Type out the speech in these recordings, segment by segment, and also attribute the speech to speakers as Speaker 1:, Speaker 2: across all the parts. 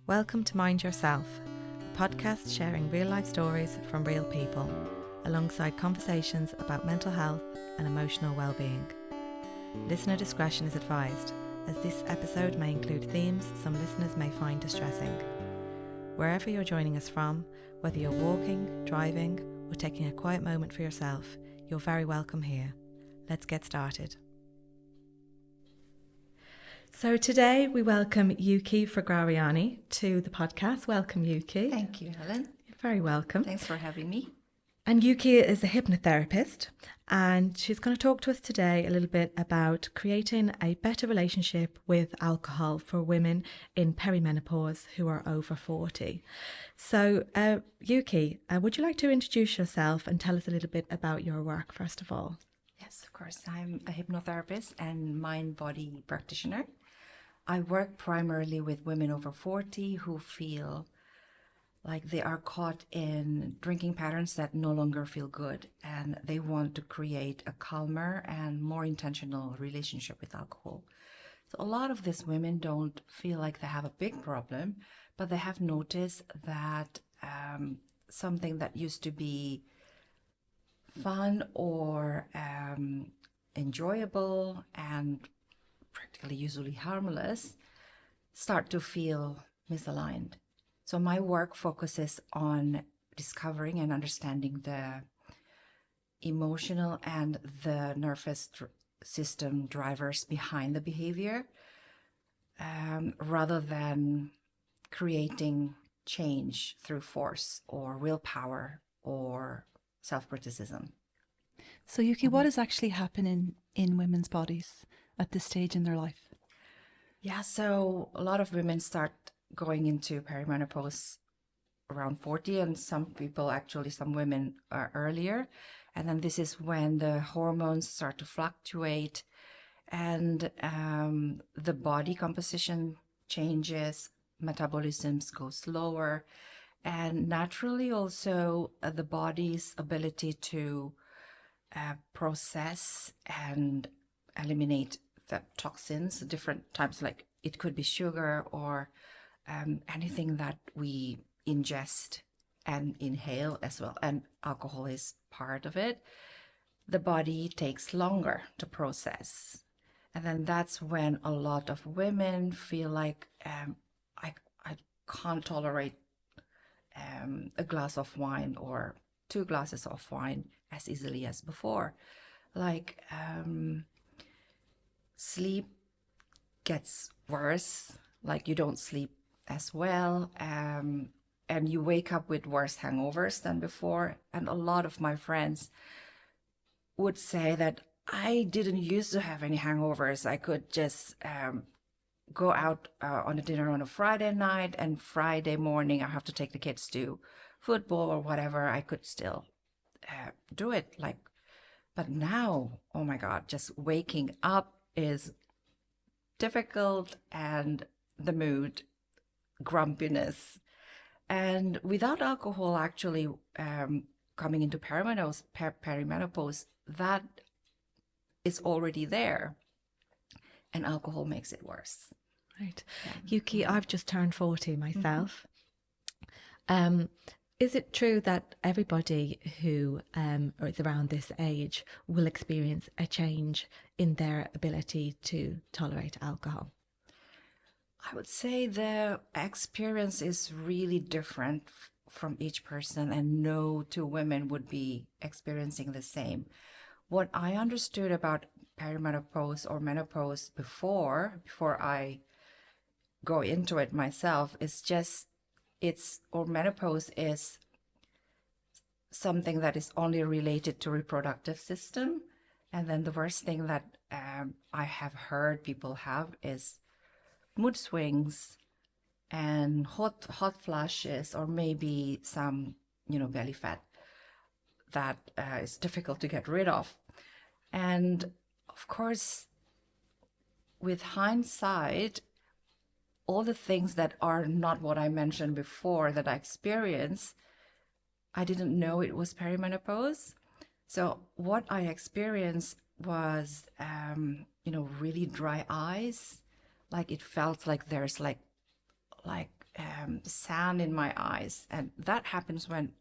Speaker 1: Welcome to Mind Yourself, a podcast sharing real life stories from real people, alongside conversations about mental health and emotional well-being. Listener discretion is advised, as this episode may include themes some listeners may find distressing. Wherever you're joining us from, whether you're walking, driving, or taking a quiet moment for yourself, you're very welcome here. Let's get started. So today we welcome Yuki Fragariani to the podcast. Welcome, Yuki.
Speaker 2: Thank you, Helen.
Speaker 1: You're very welcome.
Speaker 2: Thanks for having me.
Speaker 1: And Yuki is a hypnotherapist, and she's going to talk to us today a little bit about creating a better relationship with alcohol for women in perimenopause who are over 40. So, Yuki, would you like to introduce yourself and tell us a little bit about your work, first of all?
Speaker 2: Yes, of course. I'm a hypnotherapist and mind-body practitioner. I work primarily with women over 40 who feel like they are caught in drinking patterns that no longer feel good, and they want to create a calmer and more intentional relationship with alcohol. So a lot of these women don't feel like they have a big problem, but they have noticed that something that used to be fun or enjoyable and practically usually harmless start to feel misaligned. So my work focuses on discovering and understanding the emotional and the nervous system drivers behind the behavior, rather than creating change through force or willpower or self-criticism.
Speaker 3: So Yuki, what is actually happening in women's bodies at this stage in their life?
Speaker 2: Yeah, so a lot of women start going into perimenopause around 40, and some women are earlier. And then this is when the hormones start to fluctuate and the body composition changes, metabolisms go slower, and naturally also the body's ability to process and eliminate the toxins, different types, like it could be sugar or anything that we ingest and inhale as well, and alcohol is part of it. The body takes longer to process, and then that's when a lot of women feel like I can't tolerate a glass of wine or 2 glasses of wine as easily as before. Like sleep gets worse, like you don't sleep as well, and you wake up with worse hangovers than before. And a lot of my friends would say that I didn't used to have any hangovers. I could just go out on a dinner on a Friday night, and Friday morning I have to take the kids to football or whatever. I could still do it, like, but now, oh my God, just waking up is difficult, and the mood, grumpiness. And without alcohol actually coming into perimenopause, that is already there, and alcohol makes it worse.
Speaker 1: Right. Yeah. Yuki, I've just turned 40 myself. Is it true that everybody who is around this age will experience a change in their ability to tolerate alcohol?
Speaker 2: I would say the experience is really different from each person, and no two women would be experiencing the same. What I understood about perimenopause or menopause before I go into it myself is just menopause is something that is only related to reproductive system. And then the worst thing that I have heard people have is mood swings and hot flashes, or maybe some belly fat that is difficult to get rid of. And of course, with hindsight, all the things that are not what I mentioned before that I experienced, I didn't know it was perimenopause. So what I experienced was, really dry eyes. Like it felt like there's like sand in my eyes. And that happens when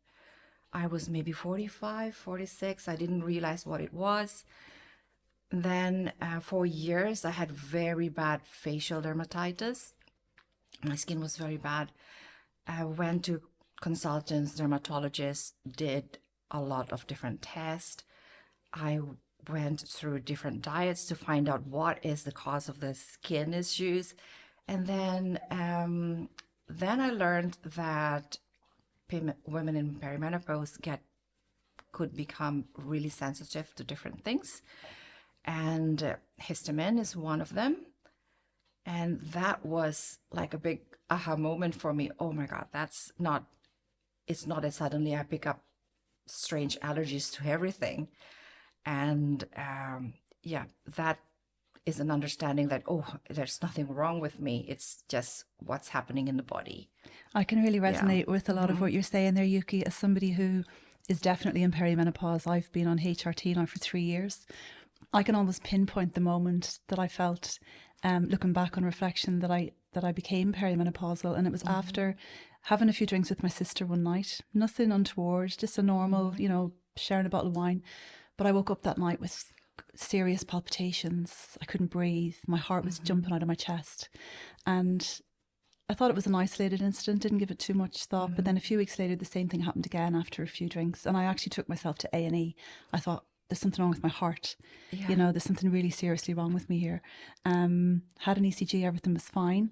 Speaker 2: I was maybe 45, 46. I didn't realize what it was. Then for years, I had very bad facial dermatitis. My skin was very bad. I went to consultants, dermatologists, did a lot of different tests. I went through different diets to find out what is the cause of the skin issues. And then I learned that women in perimenopause could become really sensitive to different things. And histamine is one of them. And that was like a big aha moment for me. Oh my God, it's not that suddenly I pick up strange allergies to everything. And that is an understanding that, oh, there's nothing wrong with me. It's just what's happening in the body.
Speaker 3: I can really resonate with a lot of what you're saying there, Yuki. As somebody who is definitely in perimenopause, I've been on HRT now for 3 years. I can almost pinpoint the moment that I felt, looking back on reflection, that I became perimenopausal, and it was after having a few drinks with my sister one night. Nothing untoward, just a normal, sharing a bottle of wine. But I woke up that night with serious palpitations. I couldn't breathe. My heart was jumping out of my chest, and I thought it was an isolated incident. Didn't give it too much thought. But then a few weeks later, the same thing happened again after a few drinks, and I actually took myself to A&E. I thought, there's something wrong with my heart. There's something really seriously wrong with me here. Had an ECG, everything was fine,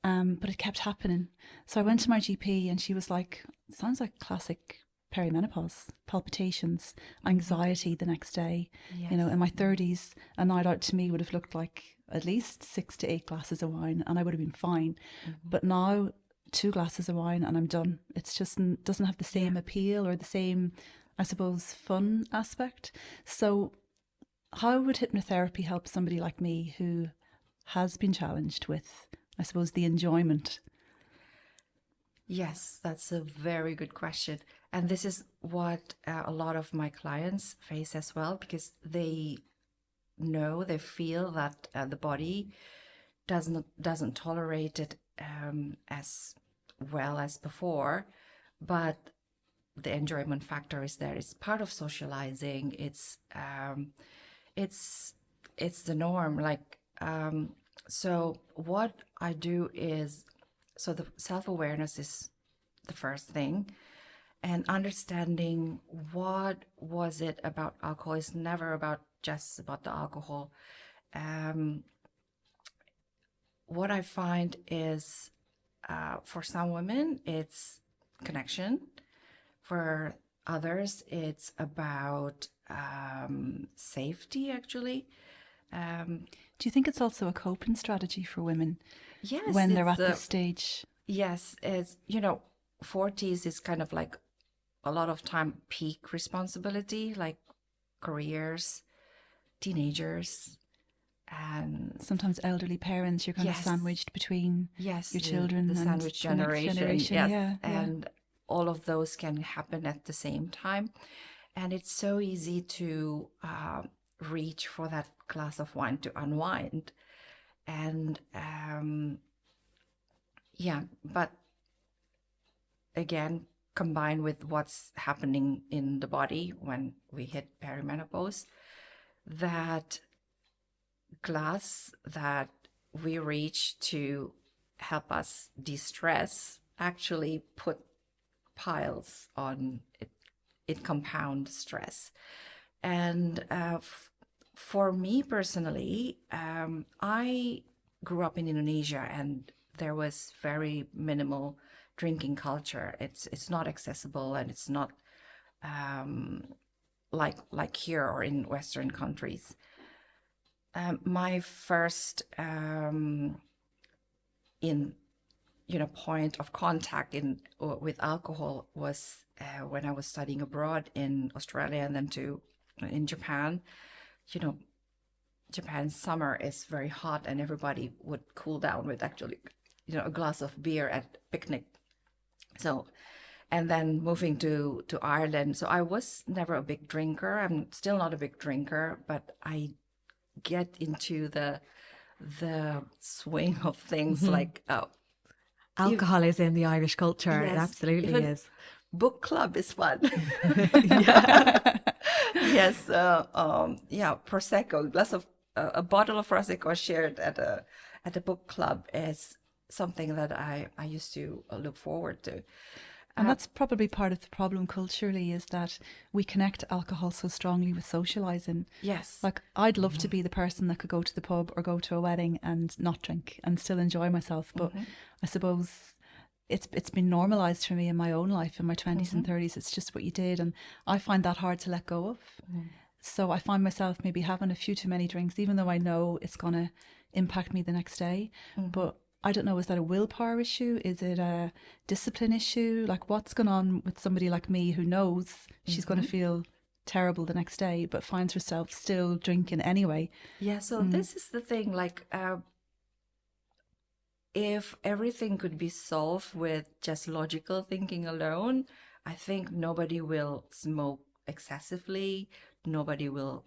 Speaker 3: but it kept happening. So I went to my GP, and she was like, sounds like classic perimenopause, palpitations, anxiety the next day.
Speaker 2: Yes.
Speaker 3: In my 30s, a night out to me would have looked like at least 6 to 8 glasses of wine, and I would have been fine. But now 2 glasses of wine and I'm done. It's just doesn't have the same appeal or the same, I suppose, fun aspect. So how would hypnotherapy help somebody like me who has been challenged with, I suppose, the enjoyment?
Speaker 2: Yes, that's a very good question. And this is what a lot of my clients face as well, because they feel that the body doesn't tolerate it as well as before, but the enjoyment factor is there. It's part of socializing. It's the norm. So what I do is, so the self-awareness is the first thing, and understanding what was it about alcohol. Is never just about the alcohol. What I find is, for some women, it's connection. For others, it's about safety, actually.
Speaker 3: Do you think it's also a coping strategy for women?
Speaker 2: Yes,
Speaker 3: when they're at this stage?
Speaker 2: Yes, it's 40s is kind of like a lot of time peak responsibility, like careers, teenagers, and
Speaker 3: sometimes elderly parents. You're kind of sandwiched between your children,
Speaker 2: the
Speaker 3: and
Speaker 2: sandwich
Speaker 3: the next generation.
Speaker 2: Yes. And all of those can happen at the same time, and it's so easy to reach for that glass of wine to unwind. And but again, combined with what's happening in the body when we hit perimenopause, that glass that we reach to help us de-stress actually put piles on it. It compounds stress. And for me personally, I grew up in Indonesia, and there was very minimal drinking culture. It's not accessible, and it's not like here or in Western countries. My first point of contact with alcohol was when I was studying abroad in Australia, and then in Japan. Japan's summer is very hot, and everybody would cool down with actually a glass of beer at picnic. So, and then moving to Ireland. So I was never a big drinker. I'm still not a big drinker, but I get into the swing of things, like, oh,
Speaker 1: Alcohol is in the Irish culture. It
Speaker 2: Yes,
Speaker 1: absolutely
Speaker 2: even
Speaker 1: is.
Speaker 2: book club is fun.
Speaker 1: Yeah.
Speaker 2: Yes, yeah, prosecco, glass of a bottle of prosecco shared at a book club is something that I used to look forward to.
Speaker 3: And that's probably part of the problem culturally, is that we connect alcohol so strongly with socializing.
Speaker 2: Yes.
Speaker 3: Like, I'd love to be the person that could go to the pub or go to a wedding and not drink and still enjoy myself. But I suppose it's been normalized for me in my own life in my 20s and 30s. It's just what you did. And I find that hard to let go of. So I find myself maybe having a few too many drinks, even though I know it's going to impact me the next day. But I don't know, is that a willpower issue? Is it a discipline issue? Like, what's going on with somebody like me who knows she's going to feel terrible the next day, but finds herself still drinking anyway?
Speaker 2: Yeah, so this is the thing, like, if everything could be solved with just logical thinking alone, I think nobody will smoke excessively. Nobody will,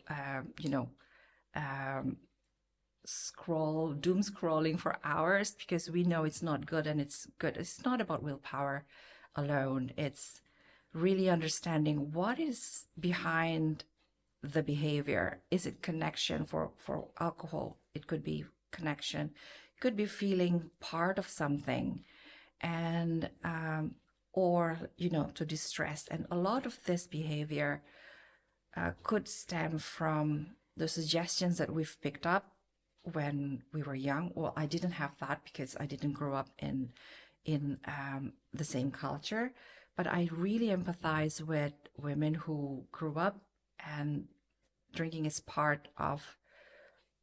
Speaker 2: doom scrolling for hours, because we know it's not good, and it's good. It's not about willpower alone. It's really understanding what is behind the behavior. Is it connection? For alcohol, it could be connection. It could be feeling part of something, and or to distress. And a lot of this behavior could stem from the suggestions that we've picked up when we were young. Well, I didn't have that because I didn't grow up in the same culture, but I really empathize with women who grew up and drinking is part of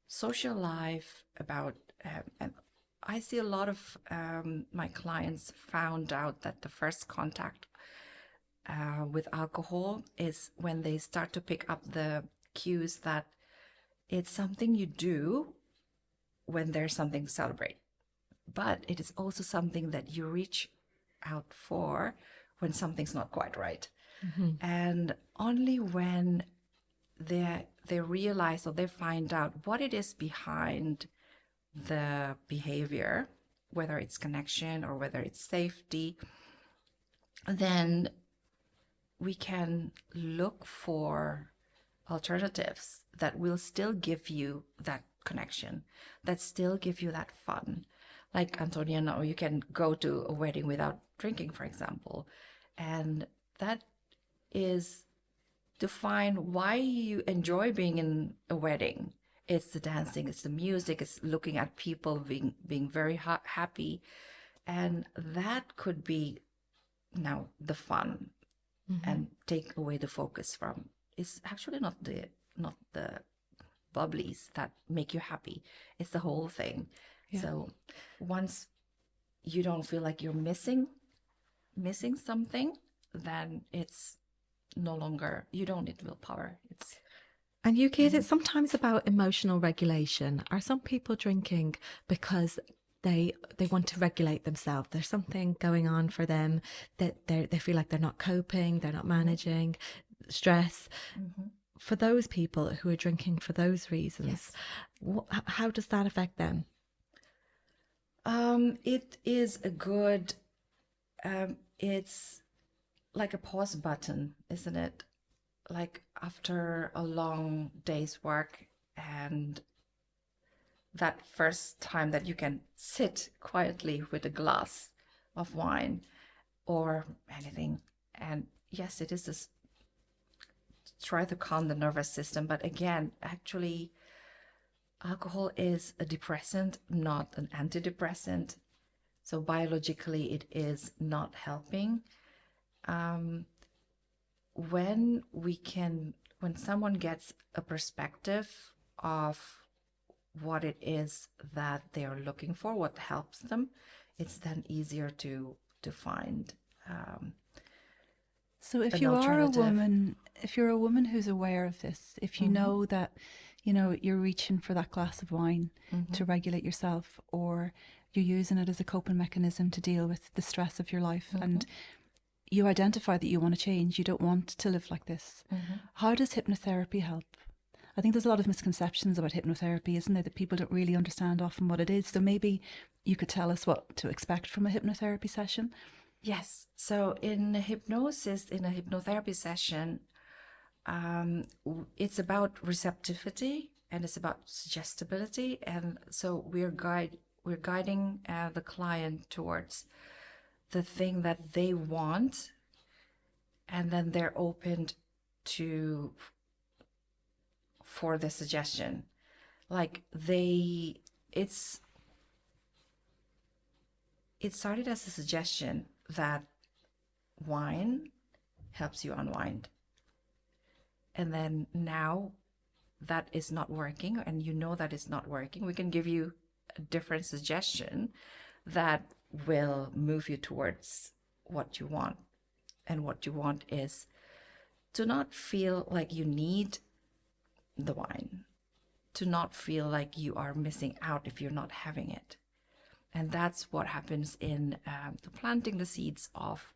Speaker 2: social life. And I see a lot of my clients found out that the first contact with alcohol is when they start to pick up the cues that it's something you do when there's something to celebrate, but it is also something that you reach out for when something's not quite right. And only when they realize, or they find out what it is behind the behavior, whether it's connection or whether it's safety, then we can look for alternatives that will still give you that connection, that still give you that fun. Like Antonia, now you can go to a wedding without drinking, for example, and that is to find why you enjoy being in a wedding. It's the dancing, it's the music, it's looking at people being very happy, and that could be now the fun, and take away the focus from. It's actually not the bubblies that make you happy. It's the whole thing. Yeah. So once you don't feel like you're missing something, then it's no longer, you don't need willpower.
Speaker 1: And Yuki, is it sometimes about emotional regulation? Are some people drinking because they want to regulate themselves? There's something going on for them that they feel like they're not coping, they're not managing stress. For those people who are drinking for those reasons, how does that affect them?
Speaker 2: It is a good, it's like a pause button, isn't it? Like after a long day's work, and that first time that you can sit quietly with a glass of wine or anything. And yes, it is this, try to calm the nervous system. But again, actually, alcohol is a depressant, not an antidepressant. So biologically, it is not helping. When someone gets a perspective of what it is that they are looking for, what helps them, it's then easier to find.
Speaker 3: So if you are a woman, if you're a woman who's aware of this, if you know that, you're reaching for that glass of wine to regulate yourself, or you're using it as a coping mechanism to deal with the stress of your life, and you identify that you want to change, you don't want to live like this, how does hypnotherapy help? I think there's a lot of misconceptions about hypnotherapy, isn't there, that people don't really understand often what it is. So maybe you could tell us what to expect from a hypnotherapy session.
Speaker 2: Yes. So in hypnosis, in a hypnotherapy session, it's about receptivity and it's about suggestibility. And so we're guiding the client towards the thing that they want, and then they're open to for the suggestion. Like it started as a suggestion that wine helps you unwind. And then now that is not working, and you know that it's not working, we can give you a different suggestion that will move you towards what you want. And what you want is to not feel like you need the wine, to not feel like you are missing out if you're not having it. And that's what happens in planting the seeds of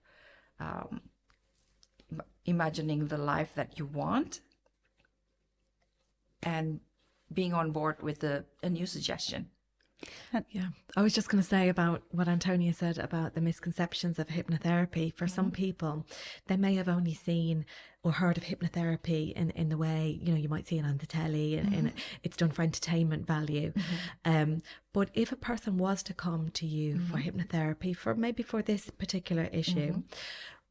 Speaker 2: imagining the life that you want and being on board with a new suggestion.
Speaker 1: Yeah, I was just going to say about what Antonia said about the misconceptions of hypnotherapy. For some people, they may have only seen or heard of hypnotherapy in the way, you might see it on the telly and it's done for entertainment value. But if a person was to come to you for hypnotherapy, for this particular issue,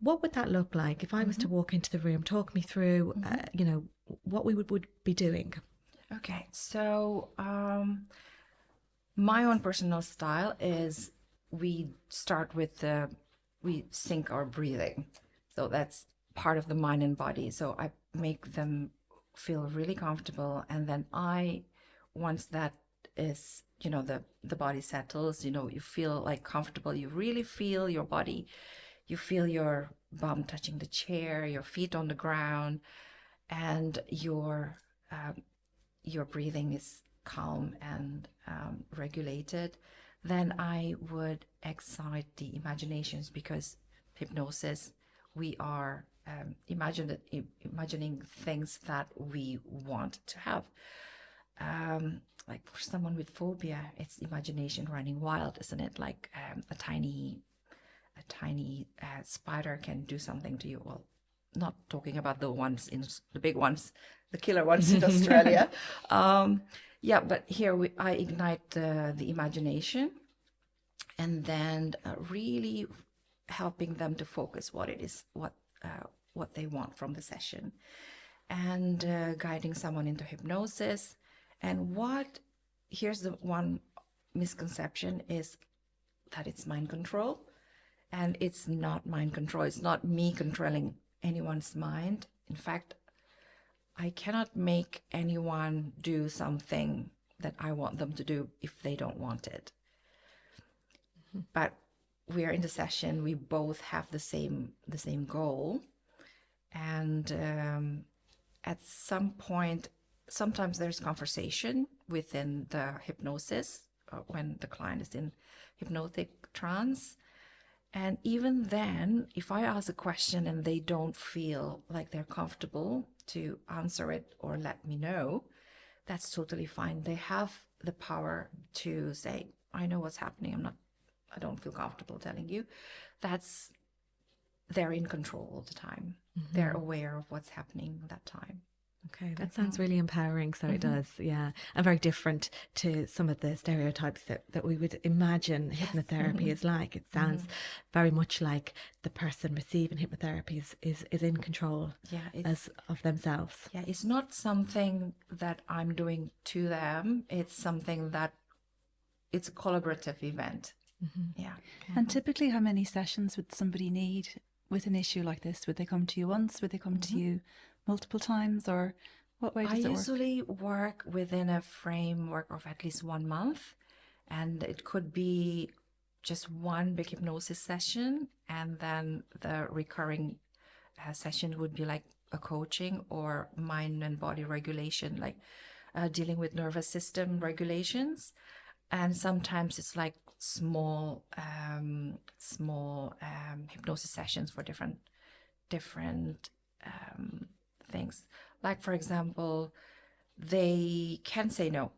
Speaker 1: what would that look like? If I was to walk into the room, talk me through, what we would be doing.
Speaker 2: Okay, so my own personal style is we start with we sync our breathing. So that's part of the mind and body. So I make them feel really comfortable. And then once that is, the body settles, you feel like comfortable, you really feel your body, you feel your bum touching the chair, your feet on the ground, and your breathing is calm and regulated, then I would excite the imaginations, because hypnosis, we are imagining things that we want to have. Like for someone with phobia, it's imagination running wild, isn't it? Like a tiny spider can do something to you. Well, not talking about the big ones, the killer ones in Australia. But here I ignite the imagination, and then really helping them to focus what it is, what they want from the session, and guiding someone into hypnosis. And here's the one misconception is that it's mind control, and it's not mind control. It's not me controlling anyone's mind. In fact, I cannot make anyone do something that I want them to do if they don't want it. But we are in the session, we both have the same goal. And at some point, sometimes there's conversation within the hypnosis when the client is in hypnotic trance. And even then, if I ask a question and they don't feel like they're comfortable to answer it or let me know, that's totally fine. They have the power to say, I know what's happening. I don't feel comfortable telling you. They're in control all the time. They're aware of what's happening at that time.
Speaker 1: Okay, that sounds really empowering. So it does, yeah. And very different to some of the stereotypes that we would imagine hypnotherapy is like. It sounds very much like the person receiving hypnotherapy is in control of themselves.
Speaker 2: Yeah, it's not something that I'm doing to them. It's something that it's a collaborative event. Yeah.
Speaker 3: And typically, how many sessions would somebody need with an issue like this? Would they come to you once? Would they come to you multiple times, or what way does it work?
Speaker 2: I usually work within a framework of at least 1 month, and it could be just one big hypnosis session, and then the recurring session would be like a coaching or mind and body regulation, like dealing with nervous system regulations. And sometimes it's like small hypnosis sessions for different things. Like, for example, they can say no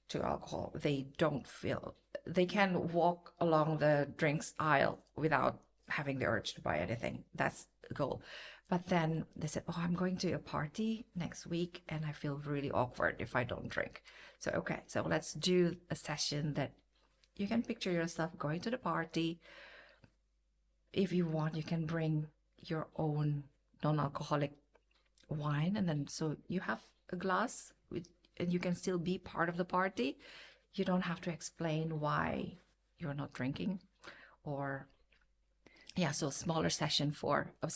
Speaker 2: to alcohol. They don't feel they can walk along the drinks aisle without having the urge to buy anything. That's the goal. But then they said, oh, I'm going to a party next week and I feel really awkward if I don't drink. So, okay, so let's do a session that you can picture yourself going to the party. If you want, you can bring your own non-alcoholic wine. And then so you have a glass and you can still be part of the party. You don't have to explain why you're not drinking or so a smaller session for a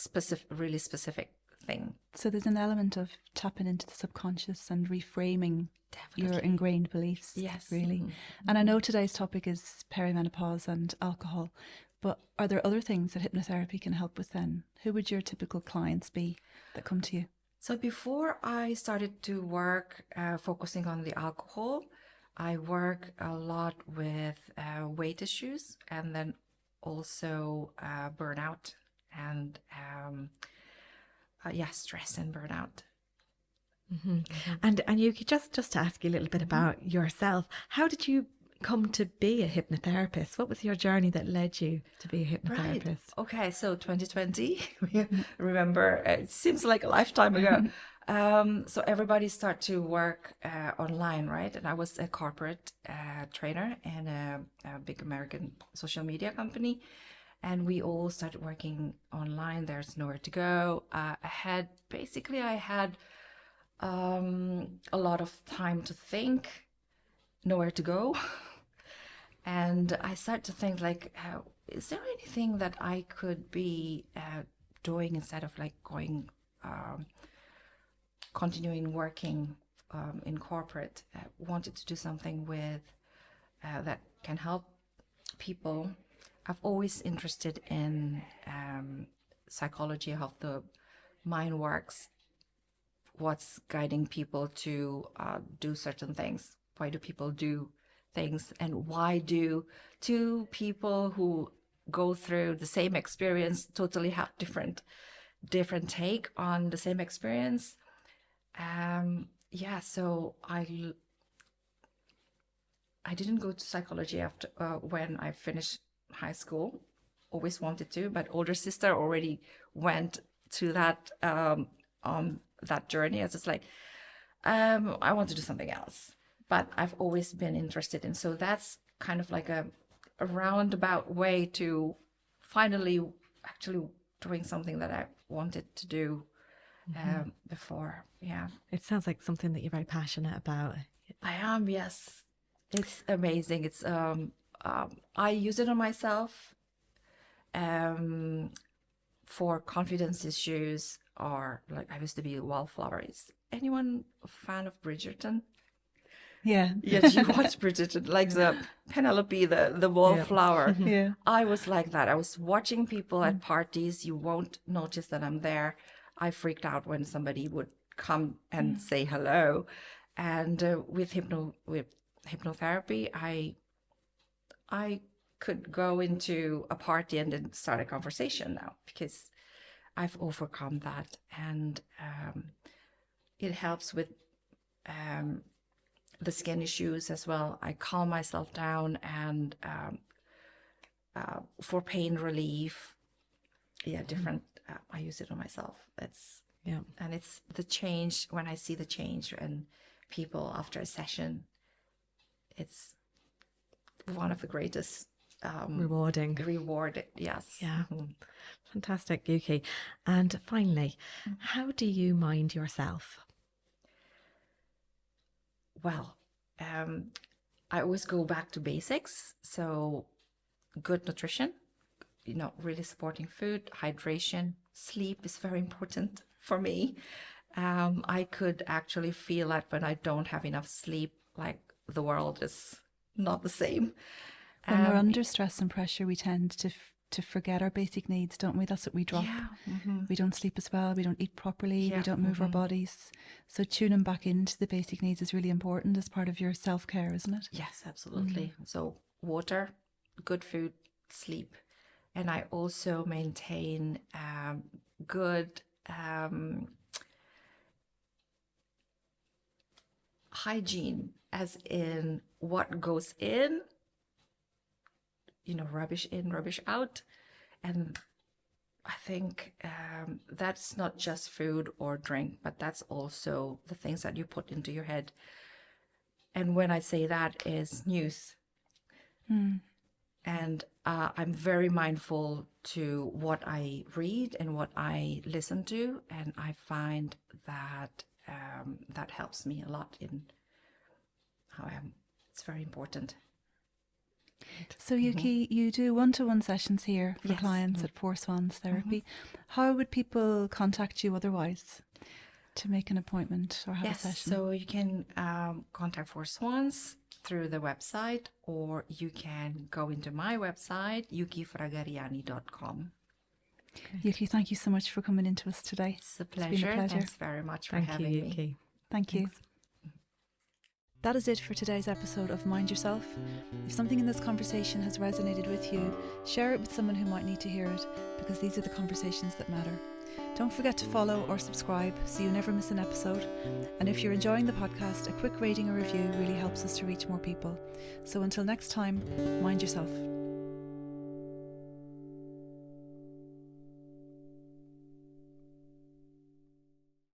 Speaker 2: really specific thing.
Speaker 3: So there's an element of tapping into the subconscious and reframing
Speaker 2: Definitely.
Speaker 3: your ingrained beliefs.
Speaker 2: Yes.
Speaker 3: Really. Mm-hmm. And I know today's topic is perimenopause and alcohol, but are there other things that hypnotherapy can help with then? Who would your typical clients be that come to you?
Speaker 2: So before I started to work focusing on the alcohol, I work a lot with weight issues and then also burnout and stress and burnout.
Speaker 1: Mm-hmm. Mm-hmm. And Yuki, just to ask you a little bit about yourself, how did you come to be a hypnotherapist? What was your journey that led you to be a hypnotherapist?
Speaker 2: Right. Okay, so 2020, remember, it seems like a lifetime ago. So everybody start to work online, right? And I was a corporate trainer in a big American social media company. And we all started working online. There's nowhere to go. I had a lot of time to think, nowhere to go. And I started to think like, is there anything that I could be doing instead of like going, continuing working in corporate? Wanted to do something with that can help people. I've always interested in psychology, how the mind works, what's guiding people to do certain things. Why do people do things, and why do two people who go through the same experience totally have different take on the same experience? So I didn't go to psychology after when I finished high school. Always wanted to, but older sister already went to that that journey. I was just like, I want to do something else. But I've always been interested in. So that's kind of like a roundabout way to finally actually doing something that I wanted to do before. Yeah.
Speaker 1: It sounds like something that you're very passionate about.
Speaker 2: I am, yes. It's amazing. It's I use it on myself for confidence issues, or like I used to be a wallflower. Is anyone a fan of Bridgerton?
Speaker 3: Yeah.
Speaker 2: Yes, you watch Bridgerton, like the Penelope, the wallflower.
Speaker 3: Yeah.
Speaker 2: I was like that. I was watching people at parties. You won't notice that I'm there. I freaked out when somebody would come and say hello. And with hypnotherapy, I could go into a party and then start a conversation now because I've overcome that, and it helps with the skin issues as well. I calm myself down, and for pain relief, different. I use it on myself. And it's the change when I see the change in people after a session. It's one of the greatest
Speaker 1: Rewarding.
Speaker 2: Yes.
Speaker 1: Yeah. Mm-hmm. Fantastic, Yuki. And finally, how do you mind yourself?
Speaker 2: Well, I always go back to basics. So good nutrition, really supporting food, hydration, sleep is very important for me. I could actually feel that when I don't have enough sleep, like the world is not the same.
Speaker 3: When we're under stress and pressure, we tend to forget our basic needs, don't we? That's what we drop.
Speaker 2: Yeah. Mm-hmm.
Speaker 3: We don't sleep as well. We don't eat properly. We don't move our bodies. So tuning back into the basic needs is really important as part of your self-care, isn't it?
Speaker 2: Yes, absolutely. So water, good food, sleep. And I also maintain good hygiene, as in what goes in rubbish in, rubbish out. And I think that's not just food or drink, but that's also the things that you put into your head. And when I say that is news. And I'm very mindful to what I read and what I listen to. And I find that that helps me a lot in how I am. It's very important.
Speaker 3: So Yuki, you do one-to-one sessions here for
Speaker 2: Yes.
Speaker 3: clients at Four Swans Therapy. How would people contact you otherwise to make an appointment or have a session?
Speaker 2: So you can contact Four Swans through the website, or you can go into my website, yukifragariani.com.
Speaker 3: Yuki, thank you so much for coming into us today.
Speaker 2: It's a pleasure. Thanks very much for having
Speaker 1: you,
Speaker 2: me.
Speaker 1: Yuki.
Speaker 3: Thank you. That is it for today's episode of Mind Yourself. If something in this conversation has resonated with you, share it with someone who might need to hear it, because these are the conversations that matter. Don't forget to follow or subscribe so you never miss an episode. And if you're enjoying the podcast, a quick rating or review really helps us to reach more people. So until next time, mind yourself.